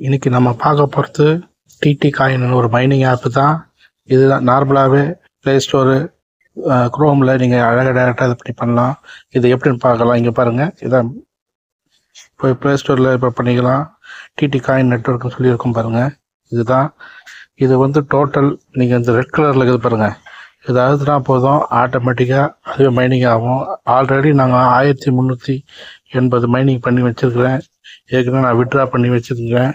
இன்னைக்கு நம்ம பார்க்க போகிறது டிடி காயின் ஒரு மைனிங் ஆப்பு தான். இதுதான் நார்மலாகவே ப்ளே ஸ்டோரு குரோமில் நீங்கள் அழகாக டேரெக்டாக இது பண்ணி பண்ணலாம். இது எப்படின்னு பார்க்கலாம். இங்கே பாருங்கள், இதான் இப்போ ப்ளே ஸ்டோரில் இப்போ பண்ணிக்கலாம். டிடி காயின் நெட்வொர்க்னு சொல்லியிருக்கோம் பாருங்கள். இதுதான் இது வந்து டோட்டல். நீங்கள் இந்த ரெட் கலரில் இருக்குது பாருங்கள், இது அழுத்தினா போதும் ஆட்டோமேட்டிக்காக அதுவே மைனிங் ஆகும். ஆல்ரெடி நாங்கள் 1380 மைனிங் பண்ணி வச்சுருக்கிறேன். ஏற்கனவே நான் விட்ரா பண்ணி வச்சுருக்கேன்.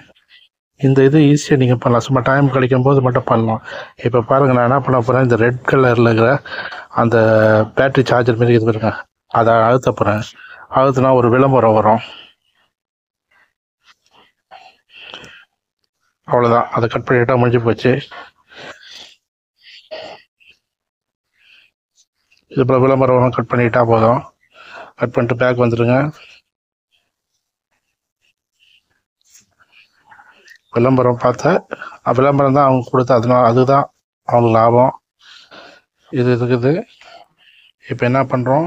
இந்த இது ஈஸியாக நீங்கள் பண்ணலாம். சும்மா டைம் கிடைக்கும் போது மட்டும் பண்ணலாம். இப்போ பாருங்கள், நான் என்ன பண்ண போகிறேன், இந்த ரெட் கலரில் இருக்கிற அந்த பேட்ரி சார்ஜர் மாரி இது பாருங்க, அதை அழுத்த போகிறேன். அழுத்தினா ஒரு விளம்பரம் வரும். அவ்வளோதான், அதை கட் பண்ணிட்டா முடிஞ்சு போச்சு. இது போல் விளம்பரம் வரும், கட் பண்ணிட்டா போதும். கட் பண்ணிட்டு பேக் வந்துடுங்க. விளம்பரம் பார்த்த விளம்பரம் தான் அவங்க கொடுத்து, அதனால அதுதான் அவங்களுக்கு லாபம். இது இருக்குது. இப்போ என்ன பண்ணுறோம்,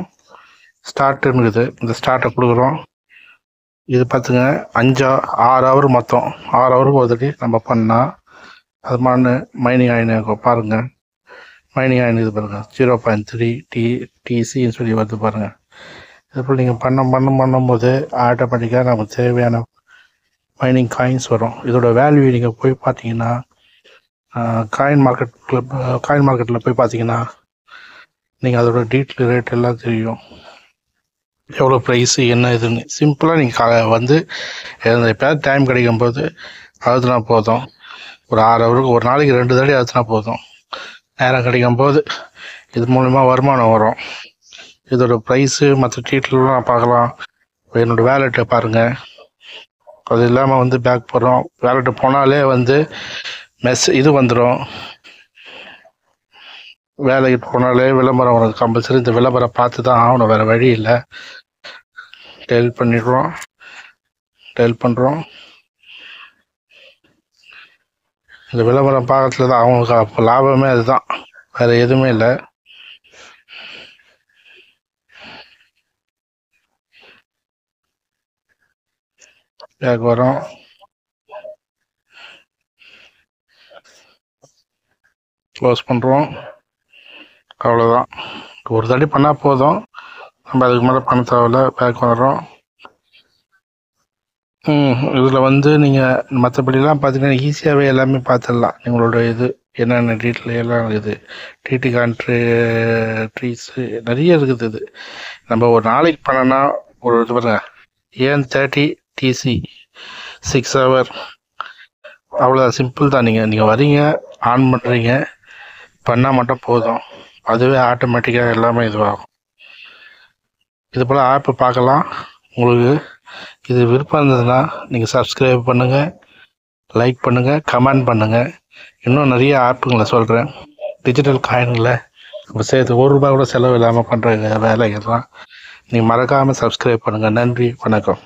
ஸ்டார்ட்டுன்னு இருக்குது, இந்த ஸ்டார்ட்டை கொடுக்குறோம். இது பார்த்துங்க, 6 ஹவர் மொத்தம் 6 ஹவருக்கு ஒரு தட்டி நம்ம பண்ணால் அது மாதிரி மைனிங் ஆகினு பாருங்கள். மைனிங் ஆகினு பாருங்கள், 0.3 டிசின்னு சொல்லி வருது பாருங்கள். இதுபோல் நீங்கள் பண்ணும்போது ஆட்டோமேட்டிக்காக நமக்கு தேவையான மைனிங் காயின்ஸ் வரும். இதோட வேல்யூ நீங்கள் போய் பார்த்தீங்கன்னா காயின் மார்க்கெட்டில் போய் பார்த்தீங்கன்னா நீங்கள் அதோட டீட்டெயில் ரேட் எல்லாம் தெரியும், எவ்வளோ ப்ரைஸு என்ன இதுன்னு. சிம்பிளாக நீங்கள் வந்து எப்போ டைம் கிடைக்கும் போது அழுத்தினா போதும். ஒரு 6 ஹவருக்கு ஒரு நாளைக்கு 2 தடவை அழுத்தினா போதும். நேரம் கிடைக்கும் போது இது மூலமா வருமானம் வரும். இதோட ப்ரைஸு மற்ற டீட்டெயிலாம் பார்க்கலாம். என்னோடய வேலெட்டை பாருங்கள். அது இல்லாமல் வந்து பேக் போடுறோம். வேலெட்டு போனாலே வந்து இது வந்துடும். வேலைக்கு போனாலே விளம்பரம் வரும் கம்பல்சரி. இந்த விளம்பரம் பார்த்து தான் ஆகணும், வேறு வழி இல்லை. டெலிட் பண்ணுறோம். இந்த விளம்பரம் பார்க்கறதுல தான் அவங்களுக்கு அப்போ லாபமே, அதுதான், வேறு எதுவுமே இல்லை. பேக் வரும், க்ளோஸ் பண்ணுறோம். அவ்வளோதான், ஒரு தடவை பண்ணால் போதும், நம்ம அதுக்கு மேலே பண்ண தேவையில்ல. பேக் வர்றோம். இதில் வந்து நீங்கள் மற்றபடிலாம் பார்த்தீங்கன்னா ஈஸியாகவே எல்லாமே பார்த்துடலாம். உங்களோட இது என்னென்ன டீட்டெயில் எல்லாம் இருக்குது. டிடி கான்ட்ரி ட்ரீஸு நிறைய இருக்குது. இது நம்ம ஒரு நாளைக்கு பண்ணோன்னா ஒரு இது பாருங்க, 30 டிசி 6 ஹவர். அவ்வளோதான், சிம்பிள் தான். நீங்கள் வரீங்க, ஆன் பண்ணுறீங்க, பண்ணால் மட்டும் போதும், அதுவே ஆட்டோமேட்டிக்காக எல்லாமே இதுவாகும். இது போல் ஆப்பு பார்க்கலாம். உங்களுக்கு இது விருப்பம் இருந்ததுன்னா நீங்கள் சப்ஸ்கிரைப் பண்ணுங்கள், லைக் பண்ணுங்கள், கமெண்ட் பண்ணுங்கள். இன்னும் நிறைய ஆப்புங்களை சொல்கிறேன். டிஜிட்டல் காயின்களை நம்ம சேர்த்து ₹1 கூட செலவு இல்லாமல் பண்ணுற வேலைகள் தான். நீங்கள் மறக்காமல் சப்ஸ்கிரைப் பண்ணுங்கள். நன்றி, வணக்கம்.